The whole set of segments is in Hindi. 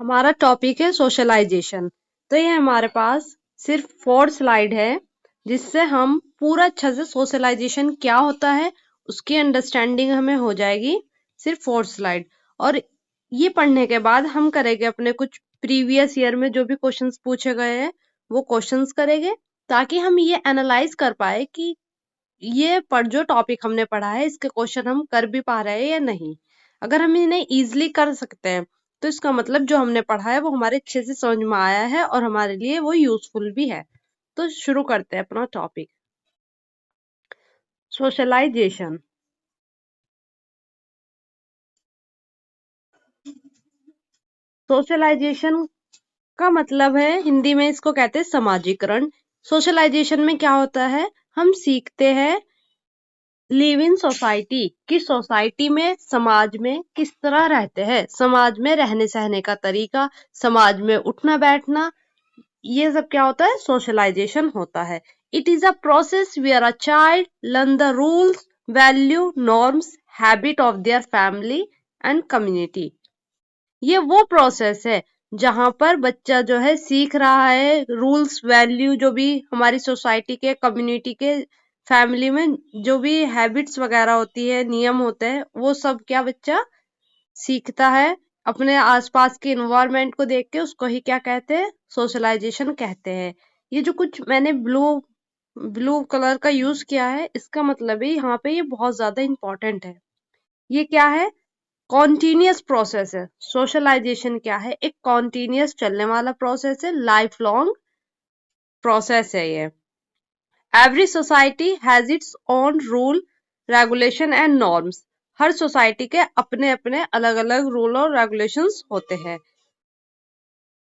हमारा टॉपिक है सोशलाइजेशन। तो ये हमारे पास सिर्फ 4 स्लाइड है जिससे हम पूरा अच्छे से सोशलाइजेशन क्या होता है उसकी अंडरस्टैंडिंग हमें हो जाएगी। सिर्फ 4 स्लाइड। और ये पढ़ने के बाद हम करेंगे अपने कुछ प्रीवियस ईयर में जो भी क्वेश्चंस पूछे गए हैं वो क्वेश्चंस करेंगे, ताकि हम ये एनालाइज कर पाए कि ये पर जो टॉपिक हमने पढ़ा है इसके क्वेश्चन हम कर भी पा रहे हैं या नहीं। अगर हम इन्हें इजीली कर सकते हैं तो इसका मतलब जो हमने पढ़ा है वो हमारे अच्छे से समझ में आया है और हमारे लिए वो यूजफुल भी है। तो शुरू करते हैं अपना टॉपिक, सोशलाइजेशन। सोशलाइजेशन का मतलब है, हिंदी में इसको कहते हैं समाजीकरण। सोशलाइजेशन में क्या होता है, हम सीखते हैं लिव इन सोसाइटी कि सोसाइटी में, समाज में किस तरह रहते हैं, समाज में रहने सहने का तरीका, समाज में उठना बैठना, ये सब क्या होता है, सोशलाइजेशन होता है। It is a process where a child learn the rules, value, norms, habit of their family and community. ये वो प्रोसेस है जहां पर बच्चा जो है सीख रहा है रूल्स वैल्यू, जो भी हमारी सोसाइटी के, कम्युनिटी के, फैमिली में जो भी हैबिट्स वगैरह होती है, नियम होते हैं, वो सब क्या बच्चा सीखता है। अपने आसपास के इन्वायरमेंट को देख के उसको ही क्या कहते हैं, सोशलाइजेशन कहते हैं। ये जो कुछ मैंने ब्लू ब्लू कलर का यूज किया है, इसका मतलब है यहाँ पे ये बहुत ज्यादा इंपॉर्टेंट है। ये क्या है, कॉन्टिन्यूअस प्रोसेस है। सोशलाइजेशन क्या है, एक कॉन्टिन्यूअस चलने वाला प्रोसेस है, लाइफ लॉन्ग प्रोसेस है ये। Every society has its own rule, regulation and norms. Her society के अपने अपने अलग अलग रूल और रेगुलेशंस होते हैं।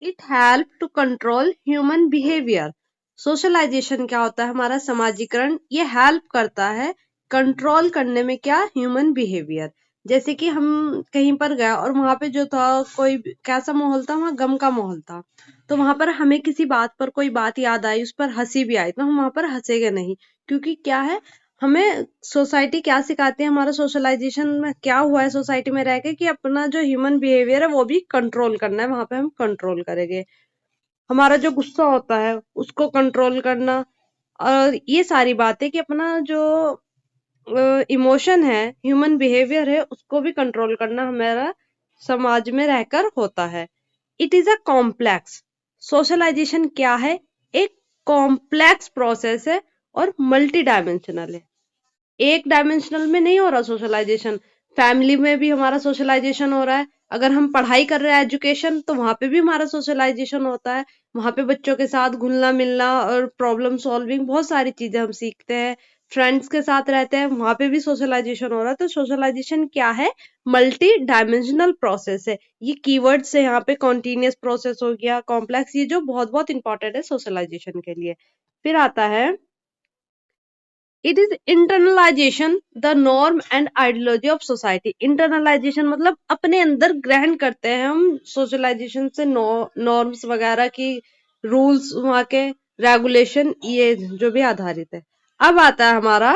It help to control human behaviour. Socialization क्या होता है, हमारा समाजीकरण, ये हेल्प करता है कंट्रोल करने में क्या, ह्यूमन बिहेवियर। जैसे कि हम कहीं पर गए और वहां पे जो था, कोई कैसा माहौल था, वहां गम का माहौल था, तो वहां पर हमें किसी बात पर कोई बात याद आई, उस पर हंसी भी आई, तो हम वहां पर हंसेंगे नहीं। क्योंकि क्या है, हमें सोसाइटी क्या सिखाती है, हमारा सोशलाइजेशन में क्या हुआ है सोसाइटी में रह के, कि अपना जो ह्यूमन बिहेवियर है वो भी कंट्रोल करना है, वहां पे हम कंट्रोल करेंगे। हमारा जो गुस्सा होता है उसको कंट्रोल करना, और ये सारी बातें कि अपना जो इमोशन है, ह्यूमन बिहेवियर है, उसको भी कंट्रोल करना हमारा समाज में रहकर होता है। It is a complex, socialization क्या है, एक कॉम्प्लेक्स प्रोसेस है और मल्टी डायमेंशनल है। एक डायमेंशनल में नहीं हो रहा सोशलाइजेशन, फैमिली में भी हमारा सोशलाइजेशन हो रहा है। अगर हम पढ़ाई कर रहे हैं एजुकेशन, तो वहां पे भी हमारा सोशलाइजेशन होता है। वहां पे बच्चों के साथ घुलना मिलना और प्रॉब्लम सॉल्विंग, बहुत सारी चीजें हम सीखते हैं। फ्रेंड्स के साथ रहते हैं, वहां पे भी सोशलाइजेशन हो रहा है। तो सोशलाइजेशन क्या है, मल्टी डायमेंशनल प्रोसेस है। ये कीवर्ड्स है यहाँ पे, कॉन्टिन्यूअस प्रोसेस हो गया, कॉम्प्लेक्स, ये जो बहुत बहुत इंपॉर्टेंट है सोशलाइजेशन के लिए। फिर आता है, it is internalisation the norm and ideology of society. Internalisation मतलब अपने अंदर ग्रहण करते हैं हम सोशलाइजेशन से, नॉर्म्स वगैरह की, रूल्स वहां के, रेगुलेशन, ये जो भी आधारित है। अब आता है हमारा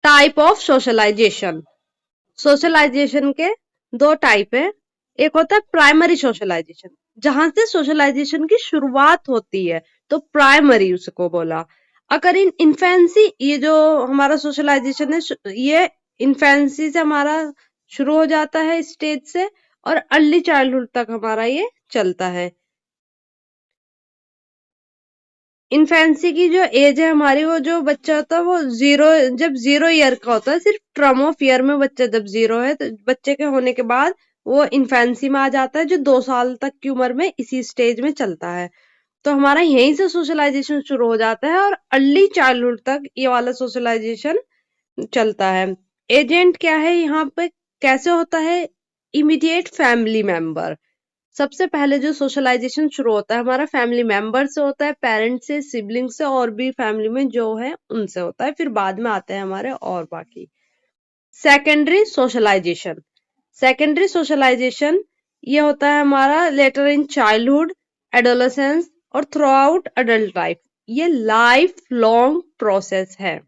टाइप ऑफ सोशलाइजेशन। सोशलाइजेशन के दो टाइप है। एक होता है प्राइमरी सोशलाइजेशन, जहां से सोशलाइजेशन की शुरुआत होती है, तो प्राइमरी उसको बोला। अगर इन इन्फेंसी, ये जो हमारा सोशलाइजेशन है, ये इन्फेंसी से हमारा शुरू हो जाता है, स्टेज से, और अर्ली चाइल्डहुड तक हमारा ये चलता है। इन्फेंसी की जो एज है हमारी, वो जो बच्चा होता है वो जीरो, जब 0 ईयर का होता है, सिर्फ टर्म ऑफ ईयर में बच्चा जब 0 है, तो बच्चे के होने के बाद वो इन्फेंसी में आ जाता है, जो 2 साल तक की उम्र में इसी स्टेज में चलता है। तो हमारा यहीं से सोशलाइजेशन शुरू हो जाता है और अर्ली चाइल्डहुड तक ये वाला सोशलाइजेशन चलता है। एजेंट क्या है यहाँ पे, कैसे होता है, इमीडिएट फैमिली मेंबर। सबसे पहले जो सोशलाइजेशन शुरू होता है हमारा फैमिली मेंबर से होता है, पेरेंट्स से, सिबलिंग से, और भी फैमिली में जो है उनसे होता है। फिर बाद में आते हैं हमारे और बाकी। सेकेंडरी सोशलाइजेशन, सेकेंडरी सोशलाइजेशन ये होता है हमारा लेटर इन चाइल्डहुड, एडोलेसेंस और थ्रू आउट अडल्ट लाइफ। ये लाइफ लॉन्ग प्रोसेस है।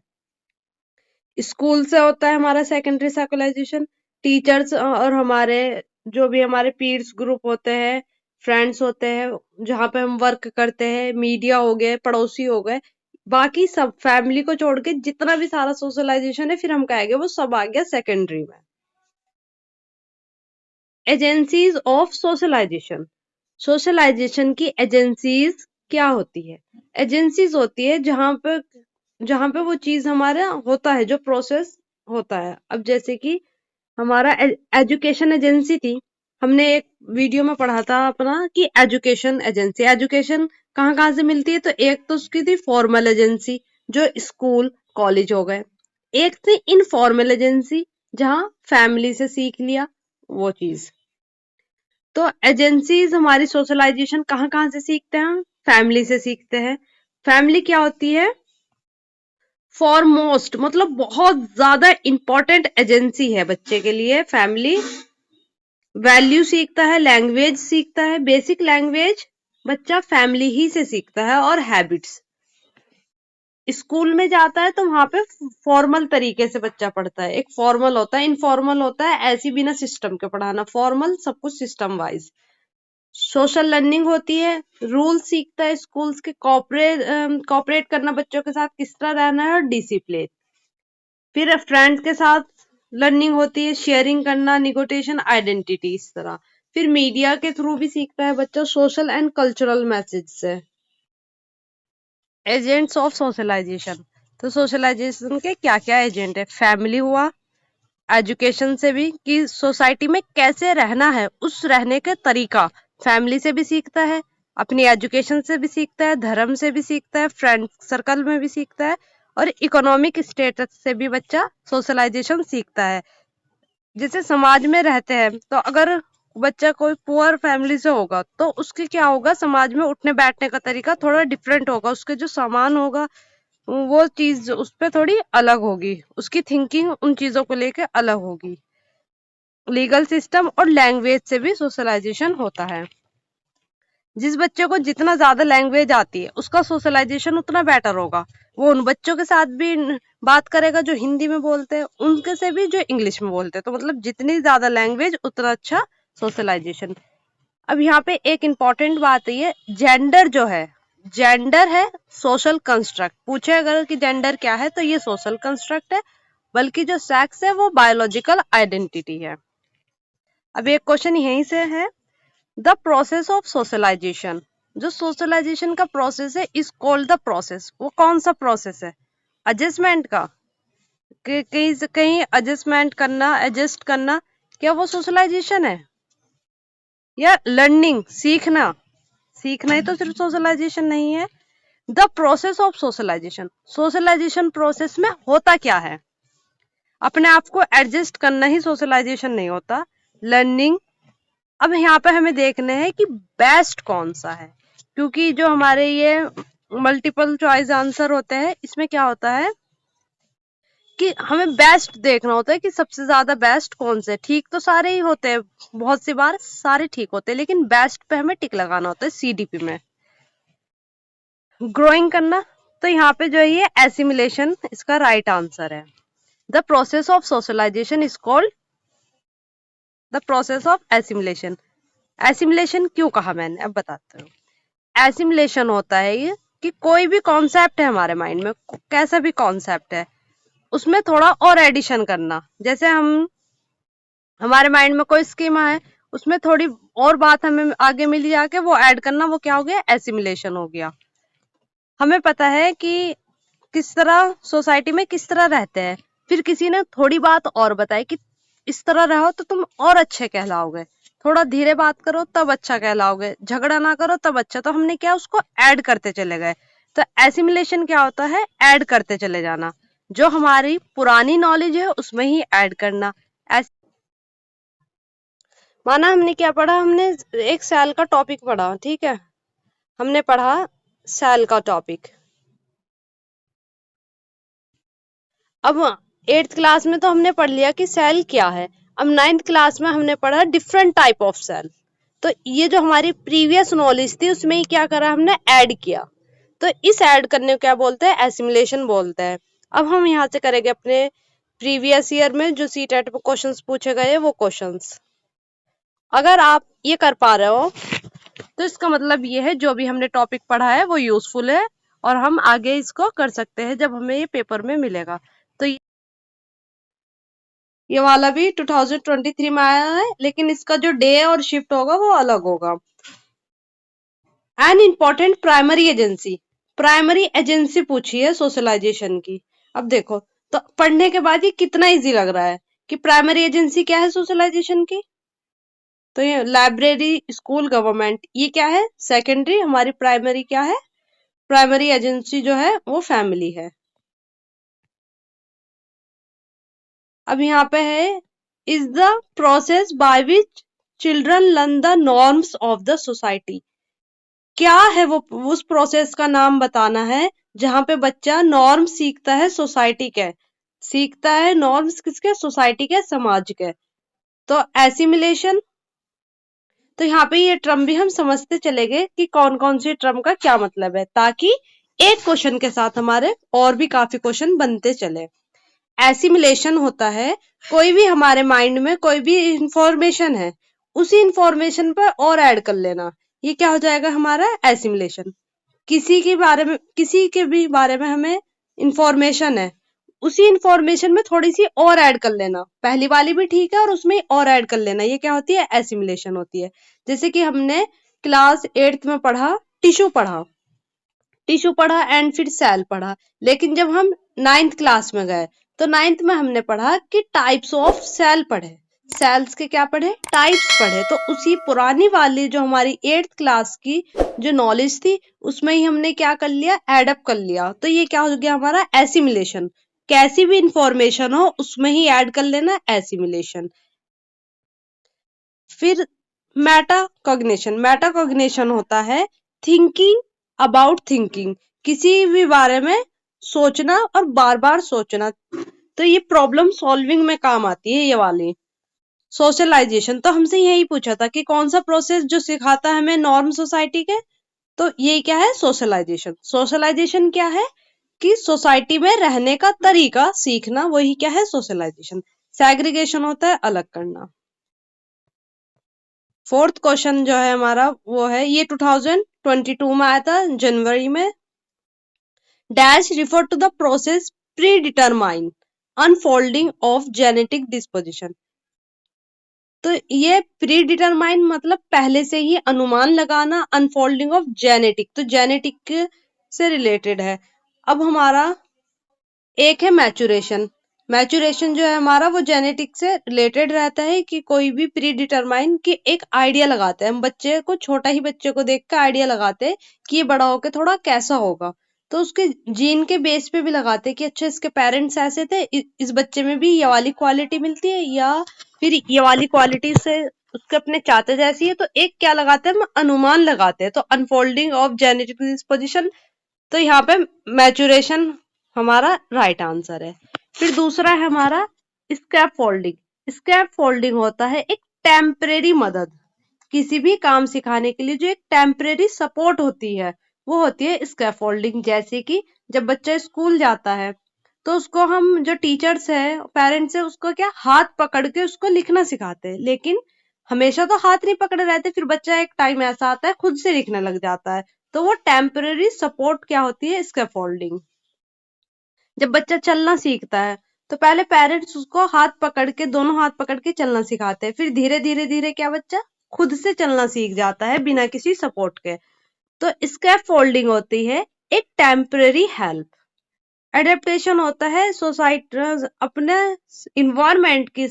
स्कूल से होता है हमारा सेकेंडरी सोशलाइजेशन, टीचर्स और हमारे जो भी हमारे पीयर्स ग्रुप होते हैं, फ्रेंड्स होते हैं जहाँ पे हम वर्क करते हैं, मीडिया हो गए, पड़ोसी हो गए, बाकी सब फैमिली को छोड़ के जितना भी सारा सोशलाइजेशन है, फिर हम कहेंगे वो सब आ गया सेकेंडरी में। एजेंसीज ऑफ सोशलाइजेशन, सोशलाइजेशन की एजेंसीज क्या होती है? एजेंसीज होती है जहां पे वो चीज हमारा होता है, जो प्रोसेस होता है। अब जैसे कि हमारा एजुकेशन एजेंसी थी, हमने एक वीडियो में पढ़ा था अपना कि एजुकेशन एजेंसी, एजुकेशन कहाँ कहाँ से मिलती है, तो एक तो उसकी थी फॉर्मल एजेंसी जो स्कूल कॉलेज हो गए, एक थी इनफॉर्मल एजेंसी जहाँ फैमिली से सीख लिया वो चीज। तो एजेंसीज हमारी सोशलाइजेशन कहाँ कहाँ से सीखते हैं? फैमिली से सीखते हैं। फैमिली क्या होती है? फॉरमोस्ट मतलब बहुत ज्यादा इंपॉर्टेंट एजेंसी है बच्चे के लिए फैमिली। वैल्यू सीखता है, लैंग्वेज सीखता है, बेसिक लैंग्वेज बच्चा फैमिली ही से सीखता है, और हैबिट्स। स्कूल में जाता है तो वहां पे फॉर्मल तरीके से बच्चा पढ़ता है, एक फॉर्मल होता है, इनफॉर्मल होता है, ऐसी बिना सिस्टम के पढ़ाना, फॉर्मल सब कुछ सिस्टम वाइज। सोशल लर्निंग होती है, रूल सीखता है स्कूल्स के, कॉपरेट करना बच्चों के साथ, किस तरह रहना है, और डिसिप्लिन। फिर फ्रेंड्स के साथ लर्निंग होती है, शेयरिंग करना, निगोटिएशन, आइडेंटिटी, इस तरह। फिर मीडिया के थ्रू भी सीखता है बच्चा, सोशल एंड कल्चरल मैसेज से। एजेंट्स ऑफ सोशलाइजेशन, तो सोशलाइजेशन के क्या क्या एजेंट है? फैमिली हुआ, एजुकेशन से भी कि सोसाइटी में कैसे रहना है, उस रहने के तरीका फैमिली से भी सीखता है, अपनी एजुकेशन से भी सीखता है, धर्म से भी सीखता है, फ्रेंड सर्कल में भी सीखता है, और इकोनॉमिक स्टेटस से भी बच्चा सोशलाइजेशन सीखता है। जैसे समाज में रहते हैं तो अगर बच्चा कोई पुअर फैमिली से होगा तो उसके क्या होगा, समाज में उठने बैठने का तरीका थोड़ा डिफरेंट होगा, उसके जो सामान होगा वो चीज उस पे थोड़ी अलग होगी, उसकी थिंकिंग उन चीजों को लेके अलग होगी। लीगल सिस्टम और लैंग्वेज से भी सोशलाइजेशन होता है। जिस बच्चे को जितना ज्यादा लैंग्वेज आती है उसका सोशलाइजेशन उतना बेटर होगा, वो उन बच्चों के साथ भी बात करेगा जो हिंदी में बोलते हैं, उनके से भी जो इंग्लिश में बोलते हैं, तो मतलब जितनी ज्यादा लैंग्वेज उतना अच्छा सोशलाइजेशन। अब यहाँ पे एक इम्पॉर्टेंट बात है, जेंडर जो है, जेंडर है सोशल कंस्ट्रक्ट। पूछे अगर कि जेंडर क्या है, तो ये सोशल कंस्ट्रक्ट है, बल्कि जो सेक्स है वो बायोलॉजिकल आइडेंटिटी है। अब एक क्वेश्चन यहीं से है, द प्रोसेस ऑफ सोशलाइजेशन, जो सोशलाइजेशन का प्रोसेस है इज कॉल्ड द प्रोसेस, वो कौन सा प्रोसेस है? एडजस्टमेंट का, कहीं से कहीं एडजस्टमेंट करना, एडजस्ट करना, क्या वो सोशलाइजेशन है? या लर्निंग, सीखना, सीखना ही तो सिर्फ सोशलाइजेशन नहीं है। The process of socialization, socialization process में होता क्या है? अपने आप को एडजस्ट करना ही सोशलाइजेशन नहीं होता, लर्निंग। अब यहाँ पे हमें देखना है कि बेस्ट कौन सा है, क्योंकि जो हमारे ये मल्टीपल चॉइस आंसर होते हैं इसमें क्या होता है कि हमें बेस्ट देखना होता है कि सबसे ज्यादा बेस्ट कौन से। ठीक तो सारे ही होते हैं, बहुत सी बार सारे ठीक होते हैं, लेकिन बेस्ट पे हमें टिक लगाना होता है सीडीपी में। ग्रोइंग करना, तो यहाँ पे जो है ये एसिमिलेशन इसका राइट आंसर है। The process of socialization is called the process of assimilation. Assimilation क्यों कहा मैंने, अब बताते हूँ। एसिमिलेशन होता है ये कि कोई भी कॉन्सेप्ट है हमारे माइंड में, कैसा भी कॉन्सेप्ट है, उसमें थोड़ा और एडिशन करना। जैसे हमारे माइंड में कोई स्कीमा है, उसमें थोड़ी और बात हमें आगे मिली जाके वो ऐड करना, वो क्या हो गया, एसिमिलेशन हो गया। हमें पता है कि किस तरह सोसाइटी में किस तरह रहते हैं, फिर किसी ने थोड़ी बात और बताई कि इस तरह रहो तो तुम और अच्छे कहलाओगे, थोड़ा धीरे बात करो तब अच्छा कहलाओगे, झगड़ा ना करो तब अच्छा, तो हमने क्या उसको ऐड करते चले गए। तो एसिमिलेशन क्या होता है, ऐड करते चले जाना, जो हमारी पुरानी नॉलेज है उसमें ही ऐड करना। माना हमने क्या पढ़ा, हमने एक सेल का टॉपिक पढ़ा, ठीक है, हमने पढ़ा सेल का टॉपिक। अब 8th क्लास में तो हमने पढ़ लिया कि सेल क्या है, अब 9th क्लास में हमने पढ़ा डिफरेंट टाइप ऑफ सेल। तो ये जो हमारी प्रीवियस नॉलेज थी उसमें ही क्या करा, हमने ऐड किया, तो इस ऐड करने को क्या बोलते हैं, एसिमिलेशन बोलते हैं। अब हम यहाँ से करेंगे अपने प्रीवियस ईयर में जो सीटेट पे क्वेश्चंस पूछे गए वो क्वेश्चंस। अगर आप ये कर पा रहे हो तो इसका मतलब ये है जो भी हमने टॉपिक पढ़ा है वो यूजफुल है और हम आगे इसको कर सकते हैं जब हमें ये पेपर में मिलेगा। तो ये वाला भी 2023 में आया है, लेकिन इसका जो डे और शिफ्ट होगा वो अलग होगा। एन इम्पोर्टेंट प्राइमरी एजेंसी पूछी है सोशलाइजेशन की। अब देखो, तो पढ़ने के बाद ये कितना इजी लग रहा है कि प्राइमरी एजेंसी क्या है सोशलाइजेशन की। तो ये लाइब्रेरी, स्कूल, गवर्नमेंट, ये क्या है सेकेंडरी। हमारी प्राइमरी क्या है, प्राइमरी एजेंसी जो है वो फैमिली है। अब यहाँ पे है, is the process by which children learn the norms of the society. क्या है वो, उस प्रोसेस का नाम बताना है जहां पे बच्चा नॉर्म सीखता है सोसाइटी के, सीखता है नॉर्म्स किसके, सोसाइटी के, समाज के। तो एसिमिलेशन। तो यहाँ पे ये टर्म भी हम समझते चले गए कि कौन कौन सी टर्म का क्या मतलब है, ताकि एक क्वेश्चन के साथ हमारे और भी काफी क्वेश्चन बनते चले। एसिमिलेशन होता है कोई भी हमारे माइंड में कोई भी इंफॉर्मेशन है, उसी इंफॉर्मेशन पर और ऐड कर लेना, ये क्या हो जाएगा हमारा एसिमिलेशन। किसी के भी बारे में हमें इंफॉर्मेशन है, उसी इंफॉर्मेशन में थोड़ी सी और ऐड कर लेना, पहली वाली भी ठीक है और उसमें और ऐड कर लेना, ये क्या होती है एसिमिलेशन होती है। जैसे कि हमने क्लास 8th में पढ़ा, टिश्यू पढ़ा, टिश्यू पढ़ा एंड फिर सेल पढ़ा। लेकिन जब हम 9th क्लास में गए तो 9th में हमने पढ़ा कि टाइप्स ऑफ सेल पढ़े, सेल्स के क्या पढ़े, टाइप्स पढ़े। तो उसी पुरानी वाली जो हमारी 8th क्लास की जो नॉलेज थी उसमें ही हमने क्या कर लिया, एडअप कर लिया। तो ये क्या हो गया हमारा एसिमिलेशन। कैसी भी इंफॉर्मेशन हो उसमें ही ऐड कर लेना, एसिमिलेशन। फिर मेटाकॉग्निशन होता है थिंकिंग अबाउट थिंकिंग, किसी भी बारे में सोचना और बार बार सोचना। तो ये प्रॉब्लम सॉल्विंग में काम आती है ये वाली। सोशलाइजेशन, तो हमसे यही पूछा था कि कौन सा प्रोसेस जो सिखाता है हमें नॉर्म सोसाइटी के, तो ये क्या है सोशलाइजेशन। सोशलाइजेशन क्या है कि सोसाइटी में रहने का तरीका सीखना, वही क्या है सोशलाइजेशन। सेग्रीगेशन होता है अलग करना। 4th क्वेश्चन जो है हमारा वो है, ये 2022 में आया था जनवरी में। Dash refer to the process pre determine unfolding of genetic disposition. तो ये प्री डिटरमाइन मतलब पहले से ही अनुमान लगाना, अनफोल्डिंग ऑफ जेनेटिक तो जेनेटिक से रिलेटेड है। अब हमारा एक है मैचुरेशन। मैचुरेशन जो है हमारा वो जेनेटिक से रिलेटेड रहता है कि कोई भी प्री डिटरमाइन की एक आइडिया लगाते हैं हम, बच्चे को, छोटा ही बच्चे को देख कर आइडिया लगाते हैं कि ये बड़ा होकर थोड़ा कैसा होगा। तो उसके जीन के बेस पे भी लगाते हैं कि अच्छा इसके पेरेंट्स ऐसे थे, इस बच्चे में भी ये वाली क्वालिटी मिलती है, या फिर ये वाली क्वालिटी से उसके अपने चाचा जैसी है। तो एक क्या लगाते हैं हम, अनुमान लगाते हैं। तो अनफोल्डिंग ऑफ जेनेटिक डिस्पोजिशन, तो यहाँ पे मैचुरेशन हमारा राइट आंसर है। फिर दूसरा है हमारा स्कैप फोल्डिंग। स्कैप फोल्डिंग होता है एक टेम्परेरी मदद, किसी भी काम सिखाने के लिए जो एक टेम्परेरी सपोर्ट होती है वो होती है स्कैप फोल्डिंग। जैसे कि जब बच्चा स्कूल जाता है तो उसको हम जो टीचर्स है, पेरेंट्स है, उसको क्या हाथ पकड़ के उसको लिखना सिखाते हैं, लेकिन हमेशा तो हाथ नहीं पकड़े रहते, फिर बच्चा एक टाइम ऐसा आता है खुद से लिखने लग जाता है। तो वो टेम्परेरी सपोर्ट क्या होती है, स्कैफोल्डिंग। जब बच्चा चलना सीखता है तो पहले पेरेंट्स उसको हाथ पकड़ के, दोनों हाथ पकड़ के चलना सिखाते हैं, फिर धीरे धीरे धीरे क्या बच्चा खुद से चलना सीख जाता है बिना किसी सपोर्ट के। तो स्कैफोल्डिंग होती है एक टेम्परेरी हेल्प। एडेप्टेशन होता है सोसाइटी अपने इन्वायरमेंट के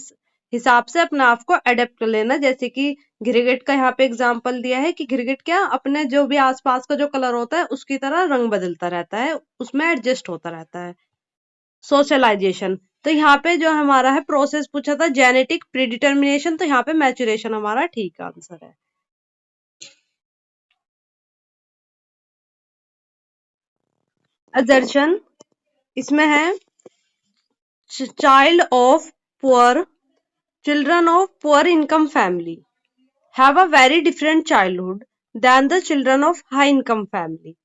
हिसाब से अपने आप को एडेप्ट कर लेना। जैसे कि गिरगिट का यहाँ पे एग्जांपल दिया है कि गिरगिट क्या अपने जो भी आसपास का जो कलर होता है उसकी तरह रंग बदलता रहता है, उसमें एडजस्ट होता रहता है। सोशलाइजेशन, तो यहाँ पे जो हमारा है प्रोसेस पूछा था जेनेटिक प्रीडिटर्मिनेशन, तो यहाँ पे मैचुरेशन हमारा ठीक आंसर है। असर्शन, इसमें है child of poor children of poor income family have a very different childhood than the children of high income family।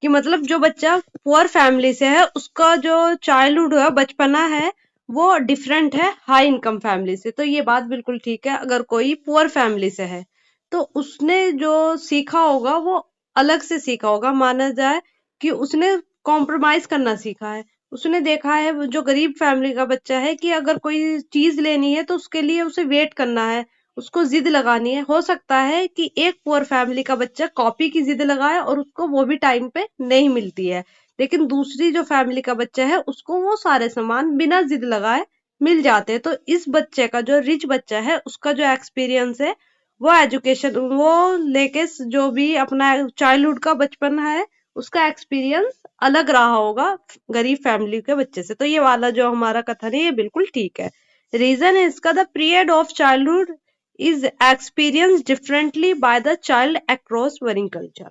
कि मतलब जो बच्चा पुअर फैमिली से है उसका जो चाइल्डहुड है, बचपना है, वो डिफरेंट है हाई इनकम फैमिली से। तो ये बात बिल्कुल ठीक है अगर कोई पुअर फैमिली से है। तो उसने जो सीखा होगा वो अलग से सीखा होगा। माना जाए कि उसने कॉम्प्रोमाइज करना सीखा है। उसने देखा है वो जो गरीब फैमिली का बच्चा है कि अगर कोई चीज लेनी है तो उसके लिए उसे वेट करना है, उसको जिद लगानी है। हो सकता है कि एक पुअर फैमिली का बच्चा कॉपी की जिद लगाए और उसको वो भी टाइम पे नहीं मिलती है, लेकिन दूसरी जो फैमिली का बच्चा है उसको वो सारे सामान बिना जिद लगाए मिल जाते हैं। तो इस बच्चे का, जो रिच बच्चा है, उसका जो एक्सपीरियंस है वो एजुकेशन वो लेके जो भी अपना चाइल्डहुड का बचपन है उसका एक्सपीरियंस अलग रहा होगा गरीब फैमिली के बच्चे से। तो ये वाला जो हमारा कथन है ये बिल्कुल ठीक है। रीजन है इसका, the period of childhood is experience differently by the child across worrying culture.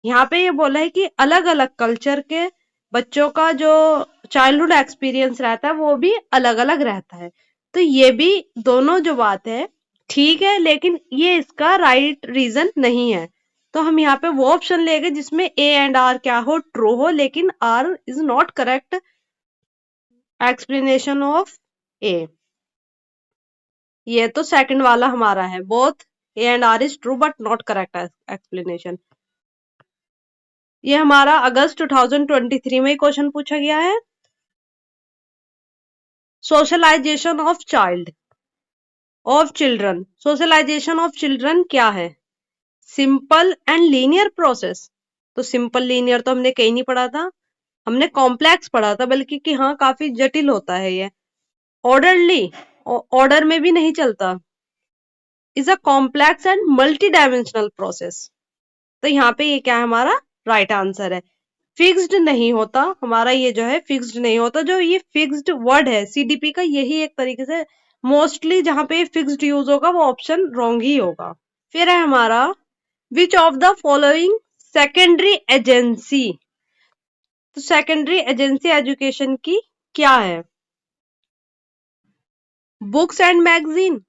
यहाँ पे ये बोला है कि अलग अलग कल्चर के बच्चों का जो चाइल्डहुड एक्सपीरियंस रहता है वो भी अलग अलग रहता है। तो ये भी दोनों जो बात है ठीक है, लेकिन ये इसका राइट रीजन नहीं है। तो हम यहाँ पे वो ऑप्शन लेंगे जिसमें ए एंड आर क्या हो, ट्रू हो, लेकिन R is not correct explanation of A. ये तो सेकंड वाला हमारा है, both A and R is true but not correct explanation. ये हमारा अगस्त 2023 में क्वेश्चन पूछा गया है। Socialisation of children. Socialisation of children क्या है? Simple and linear process. तो सिंपल लीनियर तो हमने कहीं नहीं पढ़ा था, हमने कॉम्प्लेक्स पढ़ा था, बल्कि कि हाँ काफी जटिल होता है ये। ऑर्डरली, ऑर्डर में भी नहीं चलता। Is a complex and multi dimensional process. तो यहाँ पे ये क्या है, हमारा राइट आंसर है। फिक्स्ड नहीं होता, हमारा ये जो है फिक्स्ड नहीं होता। जो ये फिक्स्ड वर्ड है सीडीपी का, यही एक तरीके से मोस्टली जहां पे फिक्स्ड यूज होगा वो ऑप्शन रॉन्ग ही होगा। फिर है हमारा which of the following secondary agency. तो सेकेंडरी एजेंसी एजुकेशन की क्या है? Books and magazine.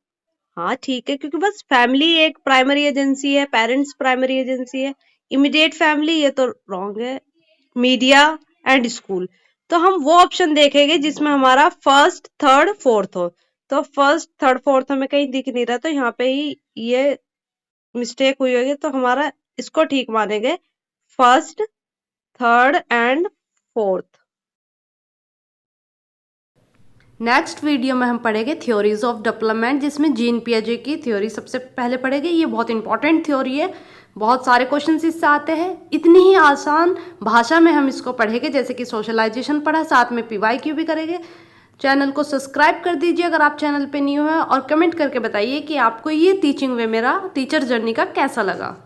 हाँ ठीक है, क्योंकि बस फैमिली एक प्राइमरी एजेंसी है, पेरेंट्स प्राइमरी एजेंसी है। इमीडिएट फैमिली ये तो रॉन्ग है। Media and school. तो हम वो ऑप्शन देखेंगे जिसमें हमारा फर्स्ट थर्ड फोर्थ हो। तो फर्स्ट थर्ड फोर्थ हमें कहीं दिख नहीं रहा, तो यहाँ पे ही ये मिस्टेक हुई होगी। तो हमारा इसको ठीक मानेंगे, first third and fourth. Next video में हम पढ़ेंगे थ्योरीज ऑफ डेवलपमेंट, जिसमें जीन पियाजे की थ्योरी सबसे पहले पढ़ेंगे। ये बहुत इंपॉर्टेंट थ्योरी है, बहुत सारे क्वेश्चंस इससे आते हैं। इतनी ही आसान भाषा में हम इसको पढ़ेंगे जैसे कि सोशलाइजेशन पढ़ा, साथ में PYQ भी करेंगे। चैनल को सब्सक्राइब कर दीजिए अगर आप चैनल पे न्यू हैं, और कमेंट करके बताइए कि आपको ये टीचिंग वे मेरा टीचर जर्नी का कैसा लगा।